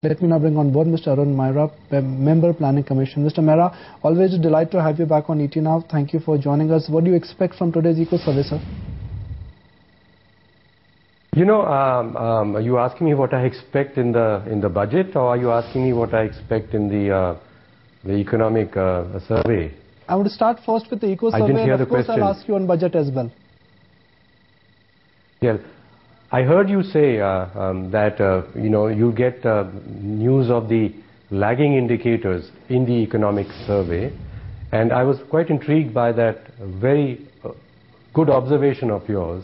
Let me now bring on board Mr. Arun Maira, Member Planning Commission. Mr. Maira, always a delight to have you back on ET Now. Thank you for joining us. What do you expect from today's eco-survey, sir? You know, are you asking me what I expect in the budget, or are you asking me what I expect in the economic survey? I want to start first with the eco-survey, and of course I'll ask you on budget as well. Yeah, I heard you say that you know, you get news of the lagging indicators in the economic survey, and I was quite intrigued by that very good observation of yours.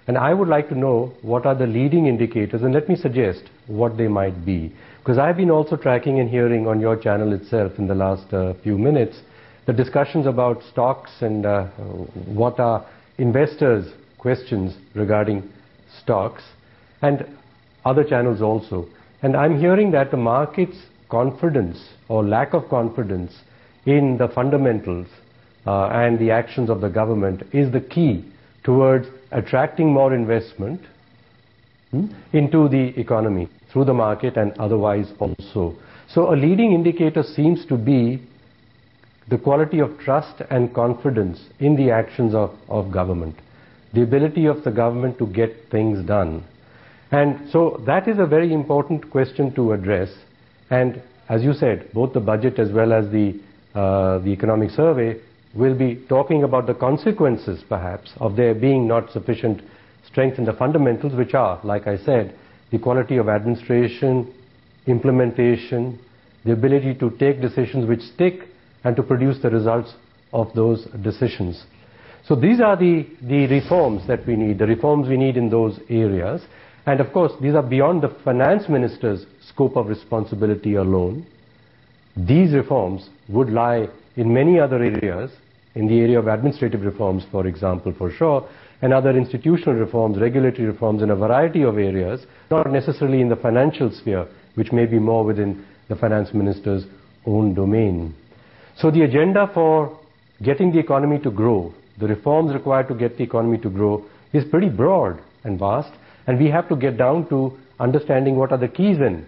And I would like to know what are the leading indicators, and let me suggest what they might be. Because I've been also tracking and hearing on your channel itself in the last few minutes the discussions about stocks and what are investors' questions regarding stocks, and other channels also. And I'm hearing that the market's confidence or lack of confidence in the fundamentals and the actions of the government is the key towards attracting more investment into the economy through the market and otherwise also. So a leading indicator seems to be the quality of trust and confidence in the actions of government, the ability of the government to get things done. And so that is a very important question to address. And as you said, both the budget as well as the economic survey will be talking about the consequences, perhaps, of there being not sufficient strength in the fundamentals, which are, like I said, the quality of administration, implementation, the ability to take decisions which stick and to produce the results of those decisions. So these are the reforms that we need, the reforms we need in those areas. And of course, these are beyond the finance minister's scope of responsibility alone. These reforms would lie in many other areas, in the area of administrative reforms, for example, for sure, and other institutional reforms, regulatory reforms in a variety of areas, not necessarily in the financial sphere, which may be more within the finance minister's own domain. So the agenda for getting the economy to grow, the reforms required to get the economy to grow, is pretty broad and vast, and we have to get down to understanding what are the keys in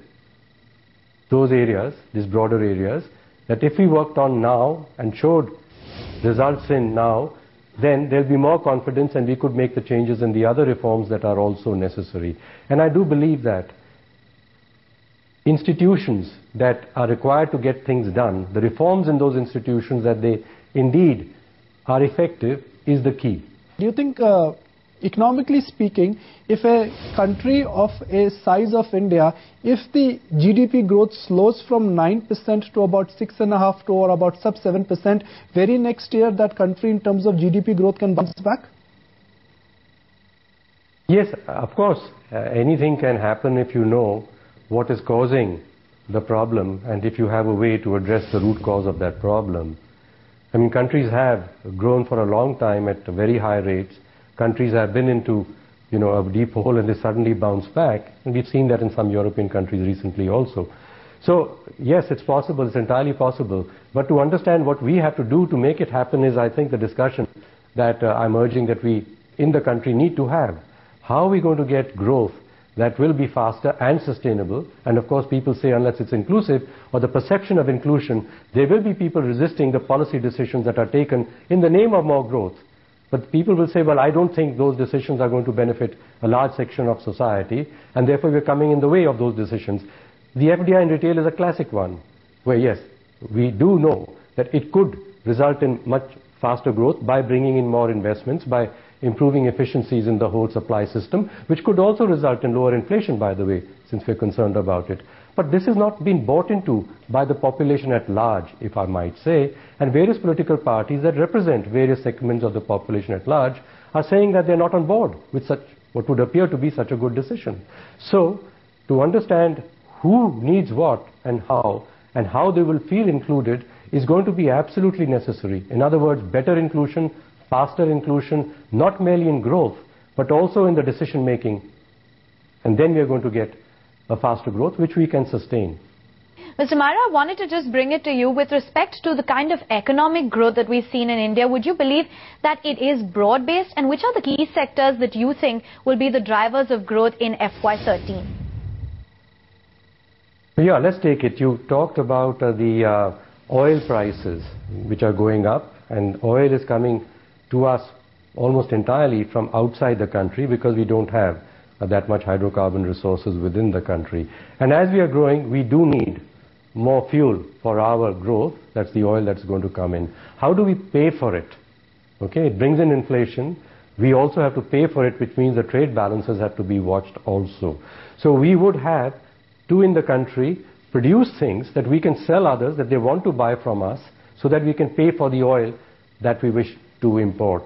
those areas, these broader areas, that if we worked on now and showed results in now, then there'll be more confidence and we could make the changes in the other reforms that are also necessary. And I do believe that institutions that are required to get things done, the reforms in those institutions that they indeed are effective, is the key. Do you think, economically speaking, if a country of a size of India, if the GDP growth slows from 9% to about 6.5% to or about sub 7%, very next year that country in terms of GDP growth can bounce back? Yes, of course. Anything can happen if you know what is causing the problem and if you have a way to address the root cause of that problem. I mean, countries have grown for a long time at very high rates. Countries have been into, you know, a deep hole and they suddenly bounce back. And we've seen that in some European countries recently also. So, yes, it's possible, it's entirely possible. But to understand what we have to do to make it happen is, I think, the discussion that I'm urging that we in the country need to have. How are we going to get growth that will be faster and sustainable? And of course, people say unless it's inclusive, or the perception of inclusion, there will be people resisting the policy decisions that are taken in the name of more growth. But people will say, well, I don't think those decisions are going to benefit a large section of society, and therefore we're coming in the way of those decisions. The FDI in retail is a classic one, where yes, we do know that it could result in much faster growth by bringing in more investments, by improving efficiencies in the whole supply system, which could also result in lower inflation, by the way, since we're concerned about it. But this has not been bought into by the population at large, if I might say, and various political parties that represent various segments of the population at large are saying that they're not on board with such what would appear to be such a good decision. So, to understand who needs what and how they will feel included is going to be absolutely necessary. In other words, better inclusion, faster inclusion, not merely in growth, but also in the decision making. And then we are going to get a faster growth, which we can sustain. Mr. Maira, I wanted to just bring it to you with respect to the kind of economic growth that we've seen in India. Would you believe that it is broad-based? And which are the key sectors that you think will be the drivers of growth in FY13? Yeah, let's take it. You talked about the oil prices which are going up, and oil is coming to us almost entirely from outside the country because we don't have that much hydrocarbon resources within the country. And as we are growing, we do need more fuel for our growth. That's the oil that's going to come in. How do we pay for it? Okay, it brings in inflation. We also have to pay for it, which means the trade balances have to be watched also. So we would have to, in the country, produce things that we can sell others that they want to buy from us so that we can pay for the oil that we wish to import.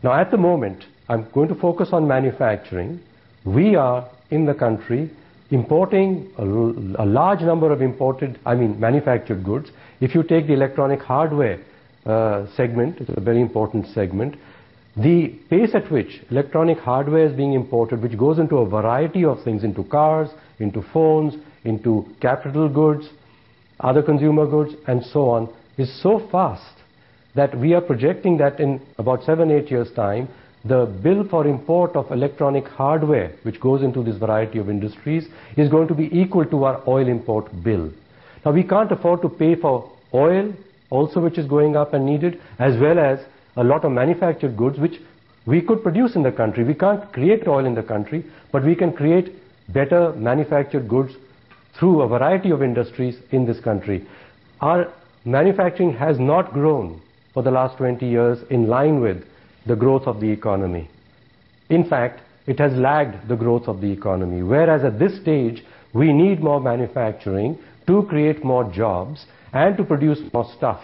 Now at the moment, I'm going to focus on manufacturing. We are in the country importing a large number of manufactured goods. If you take the electronic hardware segment, it's a very important segment. The pace at which electronic hardware is being imported, which goes into a variety of things, into cars, into phones, into capital goods, other consumer goods, and so on, is so fast that we are projecting that in about 7-8 years' time, the bill for import of electronic hardware, which goes into this variety of industries, is going to be equal to our oil import bill. Now, we can't afford to pay for oil also, which is going up and needed, as well as a lot of manufactured goods which we could produce in the country. We can't create oil in the country, but we can create better manufactured goods through a variety of industries in this country. Our manufacturing has not grown for the last 20 years in line with the growth of the economy. In fact, it has lagged the growth of the economy, whereas at this stage we need more manufacturing to create more jobs and to produce more stuff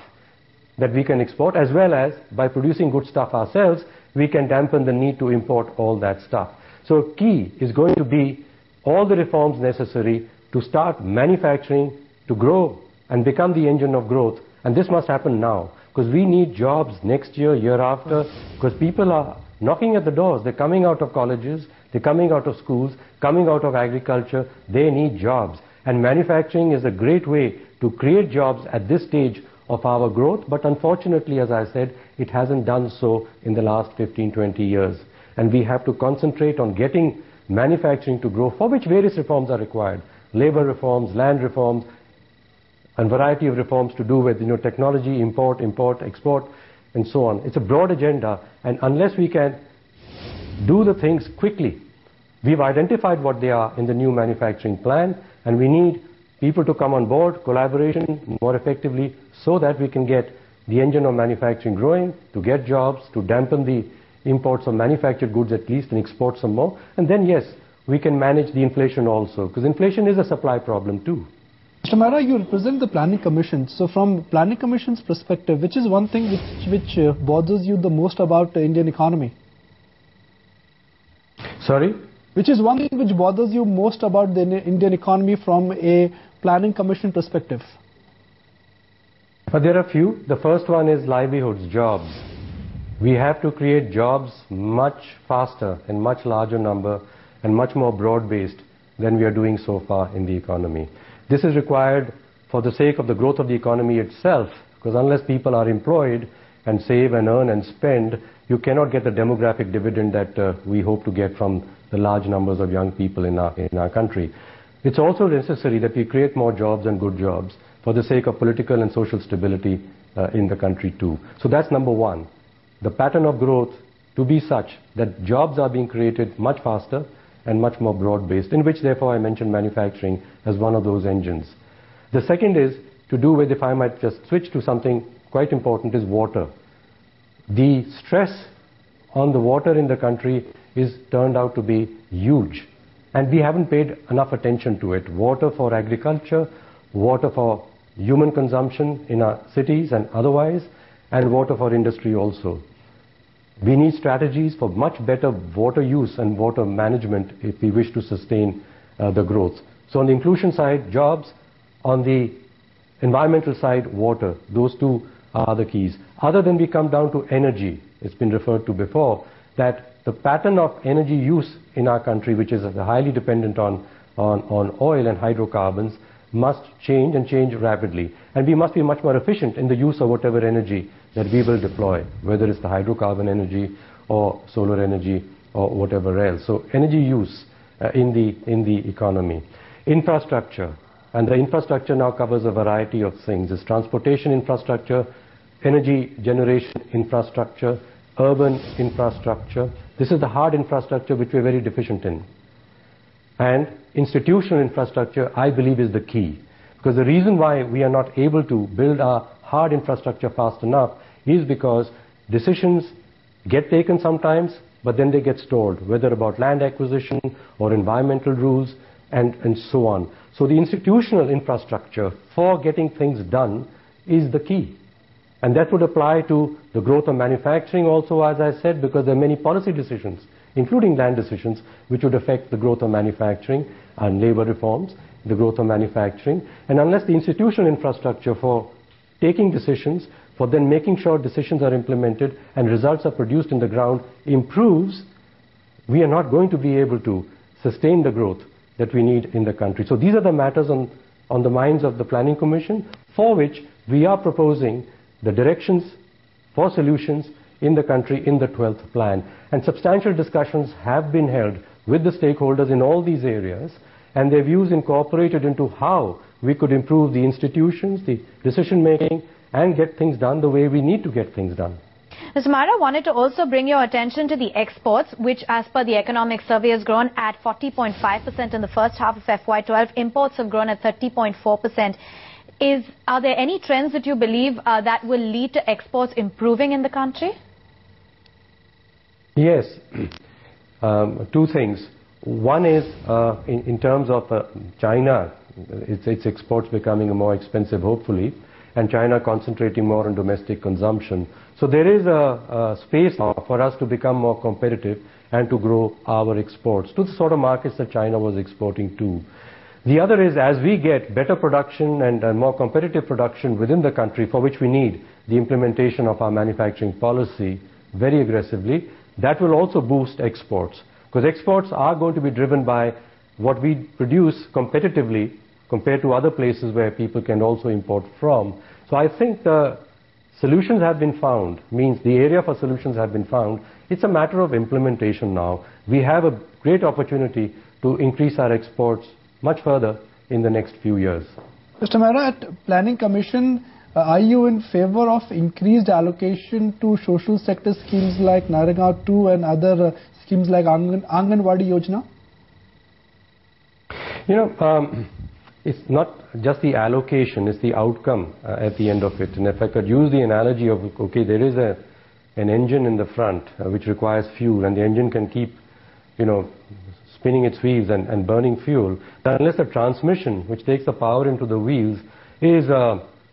that we can export, as well as by producing good stuff ourselves, we can dampen the need to import all that stuff. So key is going to be all the reforms necessary to start manufacturing, to grow and become the engine of growth. And this must happen now, because we need jobs next year, year after, because people are knocking at the doors. They're coming out of colleges, they're coming out of schools, coming out of agriculture. They need jobs. And manufacturing is a great way to create jobs at this stage of our growth, but unfortunately, as I said, it hasn't done so in the last 15-20 years. And we have to concentrate on getting manufacturing to grow, for which various reforms are required. Labor reforms, land reforms, and variety of reforms to do with technology, import, export, and so on. It's a broad agenda, and unless we can do the things quickly, we've identified what they are in the new manufacturing plan, and we need people to come on board, collaboration more effectively, so that we can get the engine of manufacturing growing, to get jobs, to dampen the imports of manufactured goods at least and export some more. And then, yes, we can manage the inflation also, because inflation is a supply problem too. Mr. Maira, you represent the Planning Commission. So from Planning Commission's perspective, which is one thing which bothers you the most about the Indian economy? Sorry? Which is one thing which bothers you most about the Indian economy from a Planning Commission perspective? But there are a few. The first one is livelihoods, jobs. We have to create jobs much faster, in much larger number, and much more broad-based than we are doing so far in the economy. This is required for the sake of the growth of the economy itself, because unless people are employed and save and earn and spend, you cannot get the demographic dividend that we hope to get from the large numbers of young people in our country. It's also necessary that we create more jobs and good jobs for the sake of political and social stability in the country too. So that's number one. The pattern of growth to be such that jobs are being created much faster and much more broad-based, in which therefore I mentioned manufacturing as one of those engines. The second is to do with, if I might just switch to something quite important, is water. The stress on the water in the country is turned out to be huge, and we haven't paid enough attention to it. Water for agriculture, water for human consumption in our cities and otherwise, and water for industry also. We need strategies for much better water use and water management if we wish to sustain the growth. So on the inclusion side, jobs. On the environmental side, water. Those two are the keys. Other than we come down to energy, it's been referred to before, that the pattern of energy use in our country, which is highly dependent on oil and hydrocarbons, must change and change rapidly. And we must be much more efficient in the use of whatever energy that we will deploy, whether it's the hydrocarbon energy or solar energy or whatever else. So energy use in the economy. Infrastructure. And the infrastructure now covers a variety of things. It's transportation infrastructure, energy generation infrastructure, urban infrastructure. This is the hard infrastructure which we're very deficient in. And institutional infrastructure, I believe, is the key. Because the reason why we are not able to build our hard infrastructure fast enough is because decisions get taken sometimes, but then they get stalled, whether about land acquisition or environmental rules and so on. So the institutional infrastructure for getting things done is the key. And that would apply to the growth of manufacturing also, as I said, because there are many policy decisions, including land decisions, which would affect the growth of manufacturing and labor reforms, the growth of manufacturing. And unless the institutional infrastructure for taking decisions, for then making sure decisions are implemented and results are produced in the ground improves, we are not going to be able to sustain the growth that we need in the country. So these are the matters on the minds of the Planning Commission, for which we are proposing the directions for solutions in the country in the 12th plan. And substantial discussions have been held with the stakeholders in all these areas, and their views incorporated into how we could improve the institutions, the decision making, and get things done the way we need to get things done. Mr. Maira, wanted to also bring your attention to the exports, which as per the economic survey has grown at 40.5% in the first half of FY12. Imports have grown at 30.4%. Are there any trends that you believe that will lead to exports improving in the country? Yes. Two things. One is in terms of China, its exports becoming more expensive, hopefully, and China concentrating more on domestic consumption. So there is a space now for us to become more competitive and to grow our exports to the sort of markets that China was exporting to. The other is, as we get better production and more competitive production within the country, for which we need the implementation of our manufacturing policy very aggressively, that will also boost exports. Because exports are going to be driven by what we produce competitively compared to other places where people can also import from. So I think the solutions have been found, means the area for solutions have been found. It's a matter of implementation now. We have a great opportunity to increase our exports much further in the next few years. Mr. Maira, at Planning Commission, are you in favor of increased allocation to social sector schemes like Narega 2 and other schemes like Anganwadi Yojana? You know, it's not just the allocation, it's the outcome at the end of it. And if I could use the analogy of, okay, there is an engine in the front which requires fuel, and the engine can keep, spinning its wheels and burning fuel. But unless the transmission, which takes the power into the wheels, is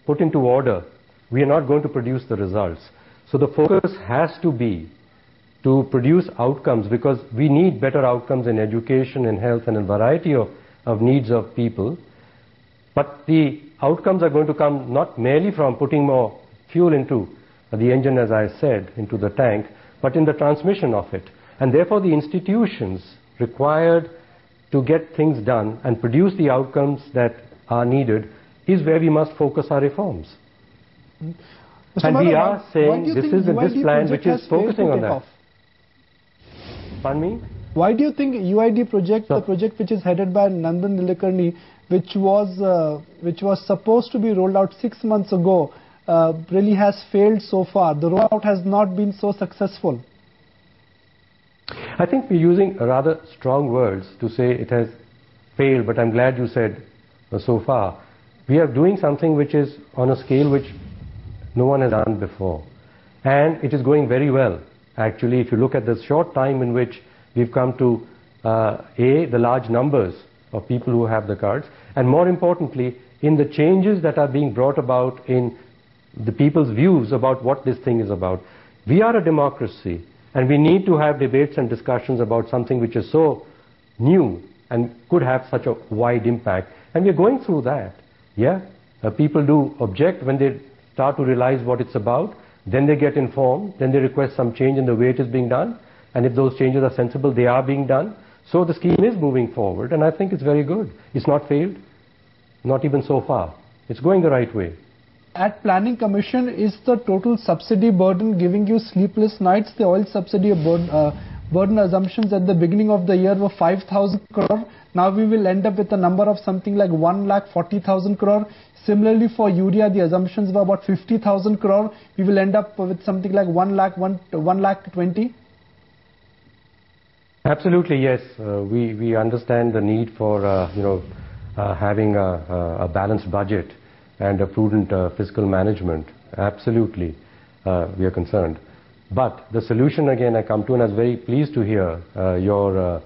put into order, we are not going to produce the results. So the focus has to be to produce outcomes, because we need better outcomes in education, in health, and in a variety of needs of people. But the outcomes are going to come not merely from putting more fuel into the engine, as I said, into the tank, but in the transmission of it. And therefore the institutions required to get things done and produce the outcomes that are needed is where we must focus our reforms. And we are saying this is this plan which is focusing on that. Pardon me? Why do you think UID project, the project which is headed by Nandan Nilekani, which was supposed to be rolled out 6 months ago, really has failed so far? The rollout has not been so successful. I think we're using rather strong words to say it has failed, but I'm glad you said so far. We are doing something which is on a scale which no one has done before. And it is going very well. Actually, if you look at the short time in which we've come to the large numbers of people who have the cards, and more importantly, in the changes that are being brought about in the people's views about what this thing is about. We are a democracy, and we need to have debates and discussions about something which is so new and could have such a wide impact. And we're going through that. Yeah, people do object when they start to realize what it's about. Then they get informed. Then they request some change in the way it is being done. And if those changes are sensible, they are being done. So the scheme is moving forward, and I think it's very good. It's not failed, not even so far. It's going the right way. At Planning Commission, is the total subsidy burden giving you sleepless nights? The oil subsidy burden assumptions at the beginning of the year were 5,000 crore. Now we will end up with a number of something like 1,40,000 crore. Similarly for urea, the assumptions were about 50,000 crore. We will end up with something like 1,20,000. Absolutely, yes. We understand the need for having a balanced budget and a prudent fiscal management. Absolutely, we are concerned. But the solution, again, I come to, and I was very pleased to hear your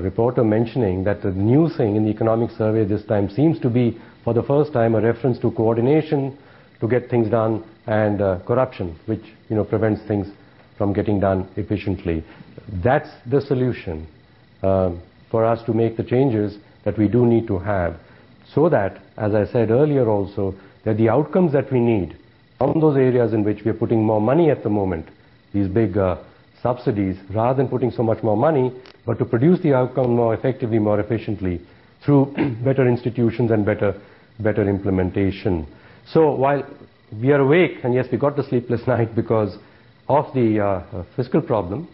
reporter mentioning that the new thing in the economic survey this time seems to be, for the first time, a reference to coordination to get things done, and corruption, which prevents things from getting done efficiently. That's the solution for us to make the changes that we do need to have, so that, as I said earlier also, that the outcomes that we need from those areas in which we are putting more money at the moment, these big subsidies, rather than putting so much more money, but to produce the outcome more effectively, more efficiently, through better institutions and better implementation. So while we are awake, and yes, we got the sleepless night because of the fiscal problem,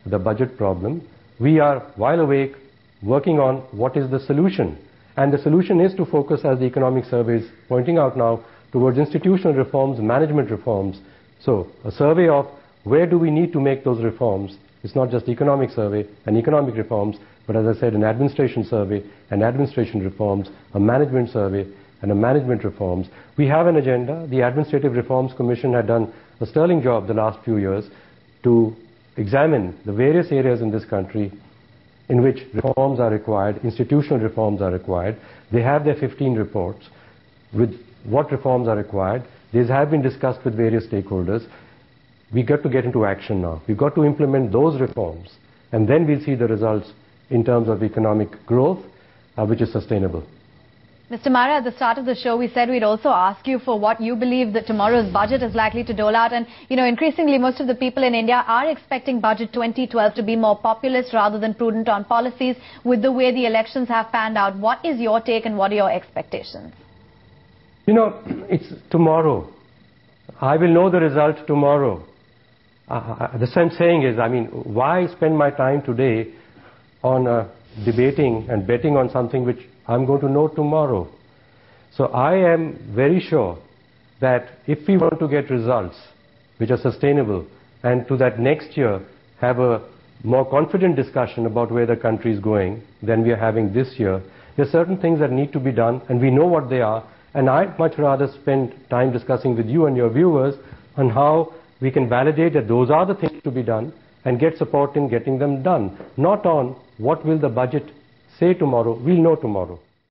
the budget problem, we are, while awake, working on what is the solution. And the solution is to focus, as the economic survey is pointing out now, towards institutional reforms, management reforms. So a survey of where do we need to make those reforms. It's not just economic survey and economic reforms, but as I said, an administration survey and administration reforms, a management survey and a management reforms. We have an agenda. The Administrative Reforms Commission had done a sterling job the last few years to examine the various areas in this country in which reforms are required, institutional reforms are required. They have their 15 reports with what reforms are required. These have been discussed with various stakeholders. We've got to get into action now. We've got to implement those reforms, and then we'll see the results in terms of economic growth, which is sustainable. Mr. Maira, at the start of the show, we said we'd also ask you for what you believe that tomorrow's budget is likely to dole out. And, increasingly, most of the people in India are expecting Budget 2012 to be more populist rather than prudent on policies with the way the elections have panned out. What is your take and what are your expectations? It's tomorrow. I will know the result tomorrow. The same saying is, why spend my time today on debating and betting on something which I'm going to know tomorrow? So I am very sure that if we want to get results which are sustainable, and to that next year have a more confident discussion about where the country is going than we are having this year, there are certain things that need to be done, and we know what they are. And I'd much rather spend time discussing with you and your viewers on how we can validate that those are the things to be done and get support in getting them done, not on what will the budget say tomorrow. We'll know tomorrow.